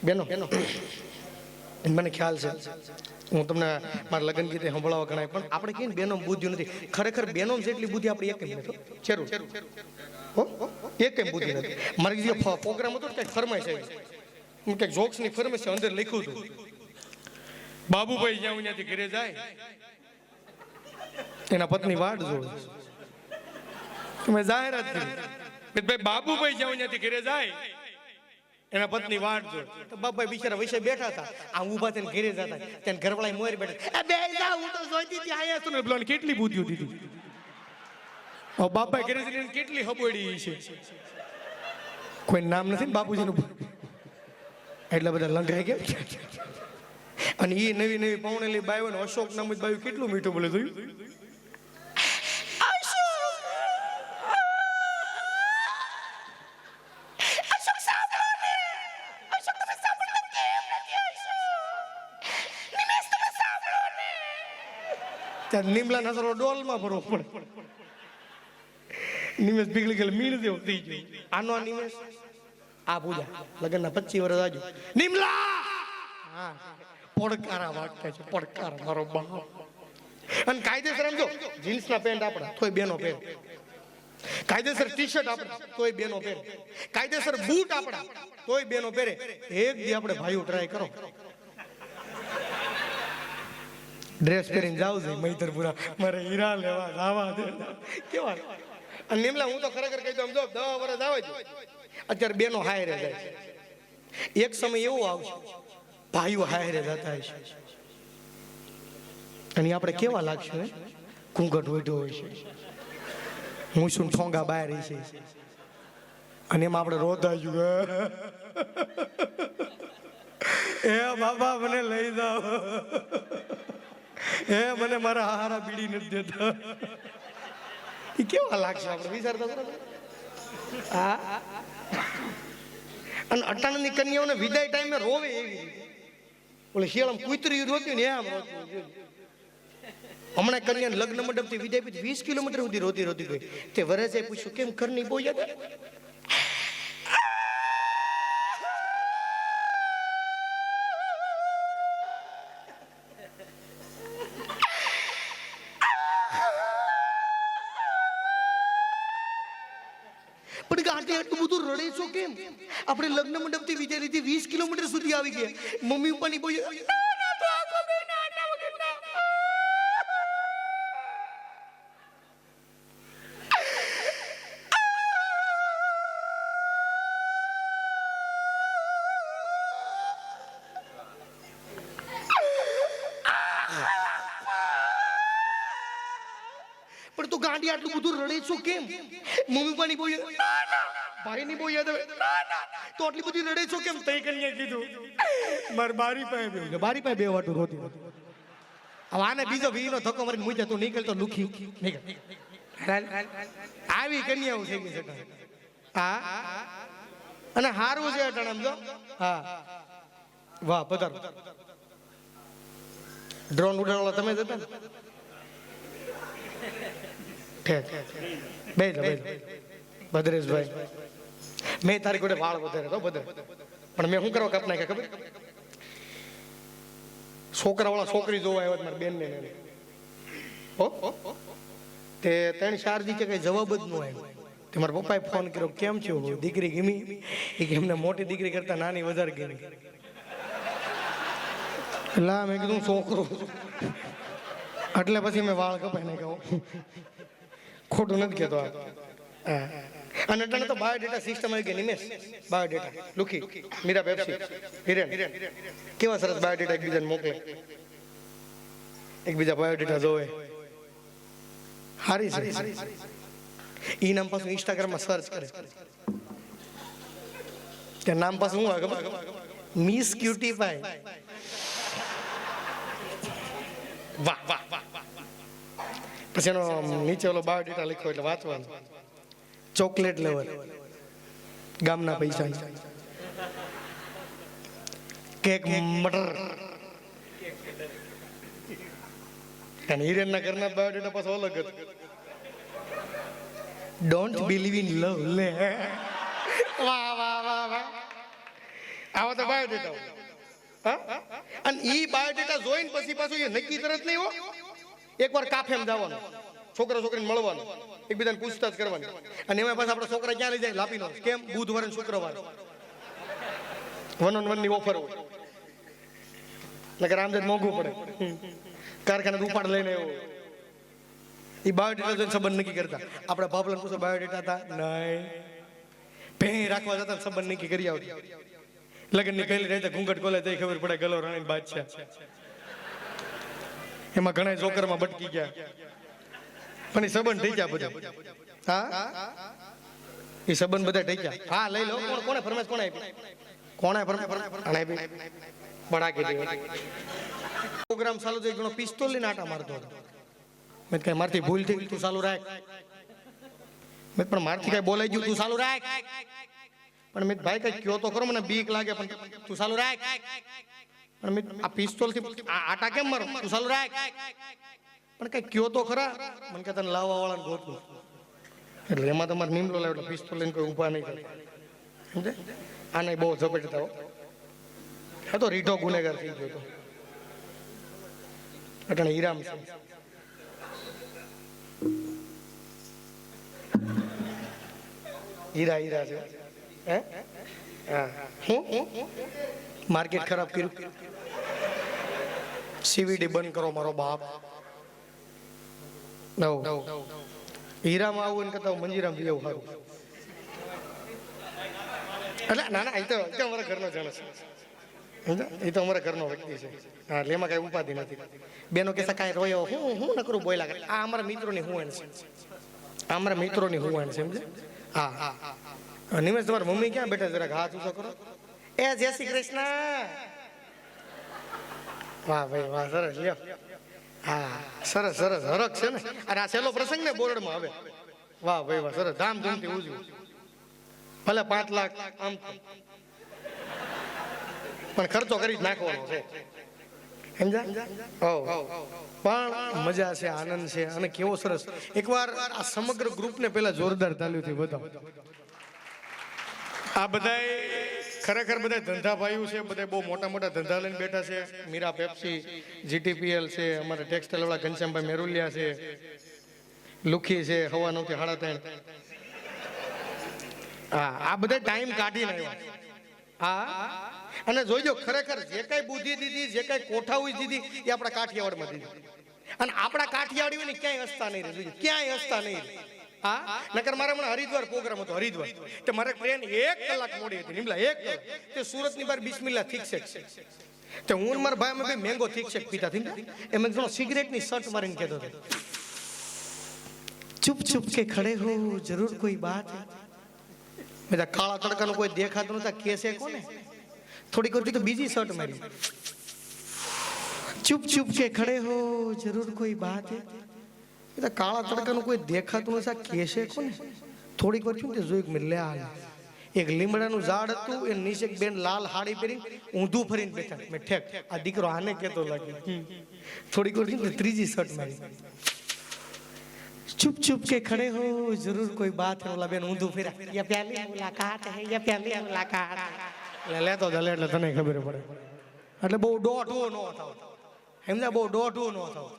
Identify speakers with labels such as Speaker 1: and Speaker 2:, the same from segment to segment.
Speaker 1: બેનો મને ખ્યાલ છે, હું તમને મારા લગ્ન ગીતે સંભળાવવા ગણાય, પણ આપણે કહીએ ને બેનો બુદ્ધિ નથી. ખરેખર બેનો જેટલી બુદ્ધિ આપણી એક નથી. જરૂર એક બુદ્ધિ નથી. મારી જે પ્રોગ્રામ હતો કંઈક ફરમાઈશ આવી, કંઈક જોક્સની ફરમાઈશ અંદર લખ્યું હતું, બાબુભાઈ જ્યાં ત્યાંથી ઘરે જાય એના પત્ની વાટ જોવે. મેં જાહેરાત કરી, ભાઈ બાબુભાઈ જ્યાં ત્યાંથી ઘરે જાય એના પત્ની વાટ જોવે. તો બાપભાઈ બિચારા વૈસે બેઠા હતા, આ ઊભા થઈને ઘરે જતા, ત્યાં ઘરવાળા મોર બેઠા, બે જા હું તો જોઈતી હતી આયા છું ને. બોલો કેટલી બુદ્ધિ દીધી. બાપભાઈ ઘરે જઈને કેટલી હબોડી છે. કોઈ નામ નથી ને બાપુજીનું, એટલા બધા લંઘાઈ ગયા. અને એ નવી નવી પૌણેલી બાયો ને અશોક નામ જ બાયું કેટલું મીઠું બોલે જોયું. ત્યાં નિમલા નસરો ડોલમાં ભરવો પડે. નિમેશ પીગળી ગયેલ મીણ જેવું થઈ ગયું. આનો આ નિમેશ આ પૂજા લગ્નના 25 વર્ષ આજુ નિમલા હા પડકારા વાગતા છે, પડકારા મારો બાપ. અને કાયદેસર એમ જો જીન્સના પેન્ટ આપણા તોય બેનો પહેર, કાયદેસર ટી શર્ટ આપણા તોય બેનો પહેર, કાયદેસર બૂટ આપણા તોય બેનો પહેરે. એક દી આપણે ભાઈઓ ટ્રાય કરો, ડ્રેસ પહેરીને જાવ છે મૈતરપુરા મારે હીરા લેવા જાવા દે કેવા. અને નિમલા હું તો ખરેખર કહી દઉં, જો 10 વર્ષ આવે છે અત્યારે બેનો હાયરે જાય છે. એક સમય એવો આવશે ભાઈઓ હાયરે જતા હશે અને આપણે કેવા લાગશે, ઘૂંઘટ ઓઢો હોય છે, હું શું ઠોંગા બહાર છે, અને એમાં આપણે રોધાયું એ બાબા મને લઈ જાઓ, એ મને મારા હારા બીડી નથી દેતા. એ કેવા લાગશે આપણે વિચારતા. હા અને અટાણાની કન્યાઓને વિદાય ટાઈમે રોવે એવી રીતે. ઓલે શિયાળામાં કૂતરી રોતી ને એમ રોતી. હમણાં કન્યાને લગ્ન મંડપથી વિદાય પછી 20 કિલોમીટર સુધી રોતી રોતી ગઈ. તે વરસે પૂછ્યું કેમ ઘરની બહુ યાદ આવે? આટલું બધું રડે છો કેમ? આપણે લગ્ન મંડપ થી વિદાય લીધી 20 કિલોમીટર સુધી આવી ગયા. મમ્મી પપ્પાની બોલ પણ તું ગાંડી આટલું બધું રડે છો કેમ? મમ્મી પપ્પાની બોલ ભાઈ ની બહુ યાદ આવે તો આટલી બધી રડે છો કેમ? તઈ કન્યા કીધું માર બારી પાસે બે વાટું રોતી. હવે આને બીજો વીનો ધક્કો મારીને મુજે તું નીકળ તો લુખી નીકળ. આવી કન્યાઓ થઈ ગઈ છે. હા અને હારું છે અટાણામ જો. હા વાહ પધારો. ડ્રોન ઉડાડવા તમે જતા ને બે ભદ્રેશભાઈ, મેં તારી જોડે વાળ વધારે તો ભદ્ર, પણ મેં શું કરવા કાપ નાખ્યા ખબર? છોકરા વાળા છોકરી જોવા આવ્યા મારી બેન ને તે 3-4 દી કઈ જવાબ જ ન આવ્યો. તે મારા પપ્પાએ ફોન કર્યો કેમ છો દીકરી ગમી? એ કે એમને મોટી દીકરી કરતા નાની વધારે ગમી. લા મેં કીધું છોકરો એટલે પછી મેં વાળ કપાઈ નાખ્યો. ખોટું નથી કહેતો આ. અને અટાણે તો બાયોડેટા સિસ્ટમ આવી ગઈ. નિમેશ બાયોડેટા લુખી મીરા પેપ્સી હિરેન કેવા સરસ બાયોડેટા એકબીજાને મોકલે, એકબીજા બાયોડેટા જોવે. હારી છે. ઈ નામ પાછું ઇન્સ્ટાગ્રામમાં સર્ચ કરે ત્યાં નામ પાછું શું આવે ખબર? મિસ ક્યુટી પાય. વાહ વાહ વાહ. પછી એનો નીચે ઓલો બાયોડેટા લખ્યો એટલે વાંચવાનું. ચોકલેટ લેવર ગામના પૈસા, કેક મટર. અને હિરેનના ઘરના બાયોડેટા પાછો અલગ હતો. Don't believe in love. લે વાહ વાહ વાહ વાહ. આવા તો બાયોડેટા હોય. હા, અને ઈ બાયોડેટા જોઈને પછી પાછું એ નક્કી તરત નહીં હો. એકવાર કાફેમ જવાનું, છોકરા છોકરીને મળવાનું, એકબીજાને પૂછતાછ કરવાની. અને એમાં પાછા આપણા છોકરા ક્યાં લઈ જાય? લાપીનો. કેમ? બુધવારે ને શુક્રવારે 1 on 1 ની ઓફર હોય. નકર આમ જ મોંઘું પડે. કારખાને ઉપાડ લઈને આવ્યો. એ બાયોડેટા જોઈને સંબંધ નક્કી કરતા. આપણા બાપલાને પૂછો બાયોડેટા હતા? નહીં. ભેં રાખવા જતા સંબંધ નક્કી કરી આવતી. લગ્નની પહેલી રાતે ઘૂંઘટ ખોલે તો ખબર પડે ગલો રાણી બાદશાહ. એમાં ઘણા જોકરમાં બટકી ગયા, પણ એ સંબંધ થઈ ગયા બધા. હા, એ સંબંધ બધા થઈ ગયા. હા, લઈ લો. કોણે ફરમાઈશ? કોણે આપી? કોણે ફરમાઈશ? બડા કે પ્રોગ્રામ ચાલુ થઈ ગયો, પિસ્તોલ લઈને આટા મારતો હતો. મેં કઈ મારથી ભૂલ થઈ, તું ચાલુ રાખ. મેં પણ મારથી કઈ બોલાઈ ગયું, તું ચાલુ રાખ. પણ મેં ભાઈ કઈ કયો તો ખરો, મને બીક લાગે, પણ તું ચાલુ રાખ. પણ મેં આ પિસ્તોલ થી આટા કેમ મારો? તું ચાલુ રાખ. પણ કઈ કયો તો ખરા. મને કે તને લાવવા વાળાને ગોતું. એટલે એમાં તમારે નીમલો લાવ્યો એટલે પિસ્તોલ લઈને કોઈ ઊભા નહીં કરે. સમજે? આને બહુ ઝપટતા હો. આ તો રીઢો ગુનેગાર થઈ ગયો હતો. અટાણે હીરામ છે. હીરા હીરા છે. હે? હા. હું માર્કેટ ખરાબ કર્યું. સીવીડી બંધ કરો મારો બાપ. હીરામાં આવું ને કરતા મંજીરામ જેવું સારું. એટલે ના ના, એ તો અમારા ઘરનો જણ છે. એ તો અમારા ઘરનો વ્યક્તિ છે. હા, એટલે એમાં કઈ ઉપાધિ નથી. બેનો કે કાંઈ રોયો હું નકરું બોલ્યા કરે. આ અમારા મિત્રોની હુંવાણ છે. આ અમારા મિત્રોની હુંવાણ છે. સમજે? હા. નિમેશ, તમારા મમ્મી ક્યાં બેઠા? જરાક હાથ ઊંચો કરો. એ જય શ્રી કૃષ્ણ. વાહ ભાઈ વાહ, સરસ લ્યો. હા, સરસ સરસ, હરખ છે ને. અરે આ છેલ્લો પ્રસંગ ને બોરડમાં આવે. વાહ ભાઈ વાહ, સરસ. ધામધૂમથી ઉજવું. ભલે 5 લાખ આમ, પણ ખર્ચો કરી જ નાખવાનો છે. સમજા? પણ મજા છે, આનંદ છે. અને કેવો સરસ. એકવાર આ સમગ્ર ગ્રુપને પેલા જોરદાર તાલીઓથી બતાવો. આ બધાય ખરેખર બધા ધંધા ભાઈઓ છે. બધા બહુ મોટા મોટા ધંધા લઈને બેઠા છે. મીરા પેપ્સી, GTPL છે, અમારા ટેક્સટાઇલ વાળા ઘનશ્યામભાઈ મેરુલિયા છે, લુખી છે, 9:30 થી 3:30. હા, આ બધા ટાઈમ કાઢીને આવ્યા. હા, અને જોઈજો ખરેખર જે કઈ બુદ્ધિ દીધી, જે કઈ કોઠાવી દીધી, એ આપણા કાઠિયાવાડમાં દીધી. અને આપણા કાઠિયાવાડી હોય ને ક્યાંય હસતા નહીં રહે. ક્યાંય હસતા નહીં રહે. હા, નકર મારે હમણાં હરિદ્વાર પ્રોગ્રામ હતો. હરિદ્વાર તો મારે ટ્રેન 1 કલાક મોડી હતી. નિમલા 1 કલાક. તે સુરતની બહાર બિસ્મિલ્લા થીક શેક તે હું મારા ભાઈ અમે મેંગો થીક શેક પીતા થઈને એમ એક સિગરેટની શર્ટ મારીને કહેતો હતો, ચુપ ચુપ કે ખડે હો જરૂર કોઈ બાત. મેં કાળા તડકાનું કોઈ દેખાતું નતા. કેસે કોને થોડીક વાર તો બીજી શર્ટ મારી, ચુપ ચુપ કે ખડે હો જરૂર કોઈ બાત. કાળા તડકાનું કોઈ દેખાતું નથી. કેસે કોને થોડીક વાર થયું જોયું મેં લે એક લીમડાનું ઝાડ હતું. એ નીચે બેન લાલ હાડી પહેરીને ઊંધું ફરીને બેઠા. મેં ઠેક આ દીકરો આને કેતો લાગે. થોડીક વાર થયું ત્રીજી શર્ટ મારી, चुप चुप के खड़े हो जरूर कोई बात है. ओला बेन ઊંધું ફેરા, ये पहली मुलाकात है, ये पहली मुलाकात. લેતો જલે એટલે તને ખબર પડે. એટલે બહુ દોઢું ન થાવ. સમજા? બહુ દોઢું ન થાવ.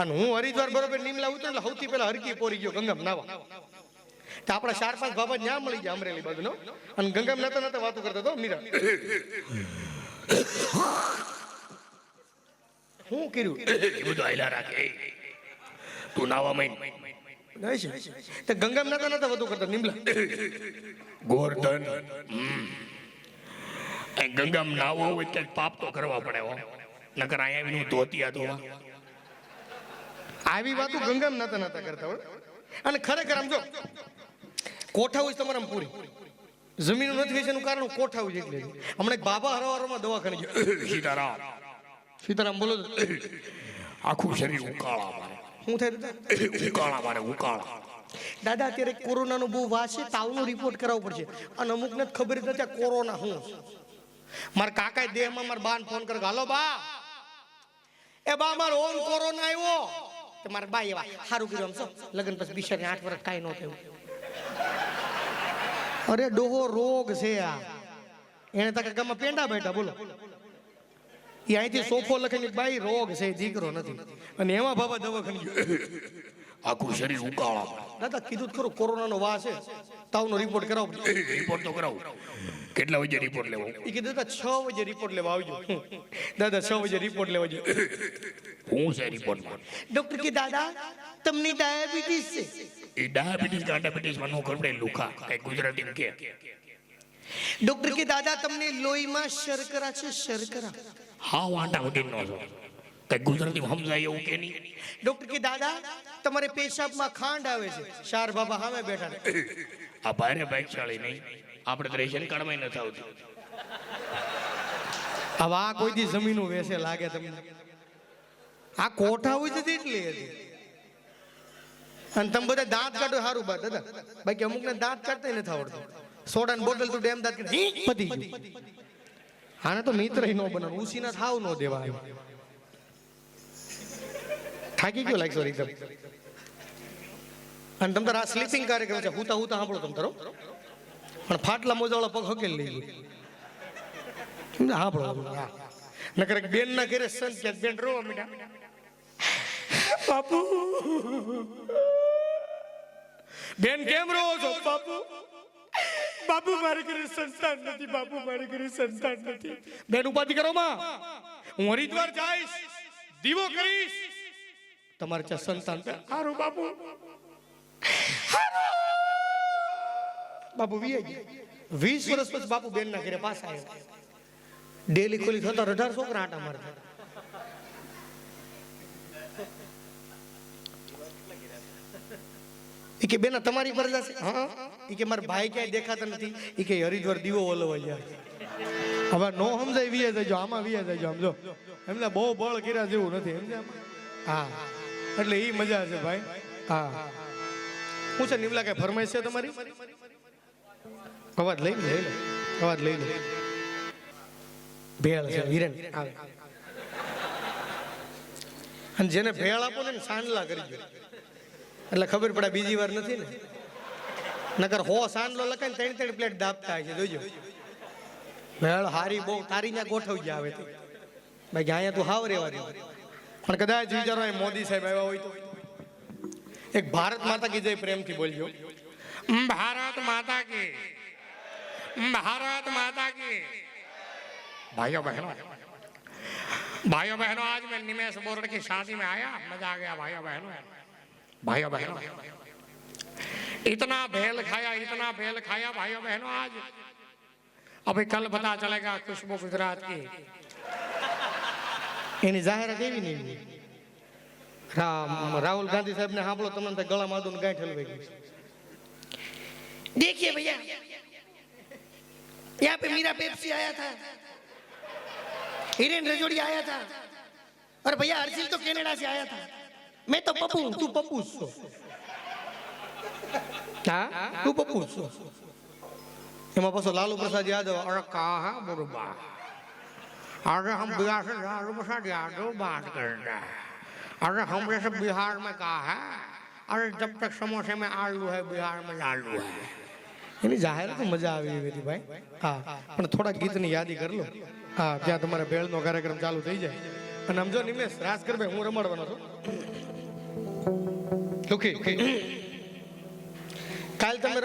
Speaker 1: અને હું હરિદ્વાર બરોબર નીમલા ઉતર એટલે સૌથી પહેલા હરકી પોરી ગયો ગંગામ નાવા. તો આપણા 4-5 બાબા ન્યા મળી ગયા અમરેલી બાજુનો. અને ગંગામ નતા વાતો કરતા તો મીરા હું કર્યું બધું આયલા રાખે. તું નાવા મૈન નહીં છે. ગંગામ નતા વાતો કરતા નીમલા ગોરધન. ગંગામ નાવો હોય તો પાપ તો કરવા પડે હો. નકર અહીંયા ધોતિયા ધોવા આવી વાતો ગંગામ નતા કરતા હોય. અને ખરેખર આમ જો કોઠા હોય તમારા પૂરી જમીન નથી વેચવાનું કારણ કોઠા હોય એટલે. હમણાં બાબા હરવારમાં દવાખાને ગયો. સીતારામ બોલો. આખું શરીર ઉકાળા મારે. શું થાય ઉકાળા મારે? ઉકાળા દાદા અત્યારે કોરોનાનો બહુ વાસ છે. તાવનો રિપોર્ટ કરાવવો પડશે. અને અમુકને ખબર જ નથી કોરોના શું. મારા કાકા દેહમાં મારા બાને ફોન કરે, હાલો બા, એ બા મારો ઓમ કોરોના આવ્યો. તો મારા બા એવા સારું કર્યું આમ લગ્ન પછી બિચારી 8 વર્ષ કાંઈ ન થયું. અરે ડોહો રોગ છે આ. એને તકે ગામમાં પેંડા બેઠા બોલો એ અહીંથી સોફો લખીને બાઈ રોગ છે દીકરો નથી અને એમાં બાબા દવાખાને આખું શરીર ઉકાળા. દાદા કીધું ખરું કોરોનાનો વાસ છે તાવનો રિપોર્ટ કરાવો. રિપોર્ટ તો કરાવો. કેટલા વાગે રિપોર્ટ લેવો? એ કીધું દાદા 6 વાગે રિપોર્ટ લેવા આવજો. દાદા 6 વાગે રિપોર્ટ લેવા આવજો. હું છે રિપોર્ટમાં? ડોક્ટર કે દાદા તમને ડાયાબિટીસ છે. એ ડાયાબિટીસ ડાયાબિટીસ માં નો કરડે લુખા કઈ ગુજરાતીમાં કે. ડોક્ટર કે દાદા તમને લોહીમાં શર્કરા છે શર્કરા. હા વાંટા ઉડીન નો છો કઈ ગુજરાતીમાં સમજાય એવું કે નહીં. ડોક્ટર કે દાદા તમારે પેશાબમાં ખાંડ આવે છે. શાર બાબા સામે બેઠા છે. આ ભારે ભાગશાળી નહીં આપણે તો રેશન કાર્ડમાં નથી આવતું. હવે આ કોઈ દી જમીનો વેસે લાગે તમને? આ કોઠા હોય છે એટલી હતી અને તમે બધા દાંત કાઢો સારું બાદ દાદા બાકી અમુક ને દાંત કાઢતા નથી આવડતું. સોડા ની બોટલ તું ડેમ દાંત પતી ગયું. આને તો મિત્ર નો બનાવ ઉસીના થાવ નો દેવા થાકી ગયો લાગશો એકદમ. અને તમે તારા સ્લીપિંગ કાર્યક્રમ છે હુતા હુતા સાંભળો તમે તારો પણ ફાટલા મોજાવાળા પગ હકેલ લઈ ગયો સાંભળો. નકર બેન ના ઘરે સંત કે બેન રો મીઠા બાપુ બેન કેમ રહો છો? બાપુ બાપુ મારે ઘરે સંતાન નથી. બાપુ મારે ઘરે સંતાન નથી. બેન ઉપાધિ કરો માં હું હરિદ્વાર જઈશ દીવો કરીશ તમારે ત્યાં સંતાન હારું બાપુ બાપુ 20 વર્ષ પછી બાપુ બેન ના ઘરે પાછા આવ્યા. ડેલી ખોલી થતા 18 છોકરા આટા મારતા. એ કે બેના તમારી ફરજ છે? હા. એ કે મારા ભાઈ ક્યાંય દેખાતા નથી. એ કે હરિદ્વાર દીવો ઓલવા જાય. હવે નો સમજાય વિયા જજો આમાં વિયા જજો સમજો એમને બહુ બળ કર્યા જેવું નથી સમજ્યા. હા એટલે એ મજા છે ભાઈ. હા હું છે નિમલા કઈ ફરમાઈશ છે તમારી? અવાજ લઈ લે અવાજ લઈ લે. ભેળ છે હિરેન આવે અને જેને ભેળ આપો ને સાંડલા કરી દો એટલે ખબર પડે બીજી વાર નથી ને. નકર હો સાંડલો લખાય ને 3 પ્લેટ દાબતા છે જોજો. ભેળ હારી બહુ તારી ત્યાં ગોઠવજે આવે તો ભાઈ અહીંયા તું હાવ રેવા દે. પણ કદાચ વિચારો મોદી સાહેબ આવ્યા હોય તો એક ભારત માતા કી જય પ્રેમથી બોલજો. ભારત માતા કી भारत माता की. भाइयों बहनों आज मैं निमेश बोरड़ की शादी में आया मजा आ गया. भाइयों बहनों इतना भेल खाया भाइयों बहनों आज अभी कल पता चलेगा खुशबू गुजरात की એની જાહેરાત એવી નહીં. राहुल गांधी साहब ने સાંભળો તમને ગળા માદું ગાંઠ હલવાઈ ગઈ. देखिए भैया यहाँ पे मीरा पेप्सी आया था, हिरेन रजोड़ी आया था और भैया हर्षिल तो कनाडा से आया था. मैं तो पप्पू हूँ. तू पप्पू छो? हाँ तू पप्पू छो? એમાં પાછો લાલુ પ્રસાદ યાદવ અરે कहा बुरबा अरे हम बिहार से लालू प्रसाद यादव बात करना. अरे हम जैसे बिहार में कहा है अरे जब तक समोसे में आलू है बिहार में लालू है. એની જાહેરાત મજા આવી હતી ભાઈ. હા પણ થોડા ગીતની યાદી કરી લો. હા ત્યાં તમારે ભેળનો કાર્યક્રમ ચાલુ થઈ જાય. અને આમ જો નિમેશ રાસ કર ભાઈ હું રમાડવાનો છું. ઓકે કાલ તમે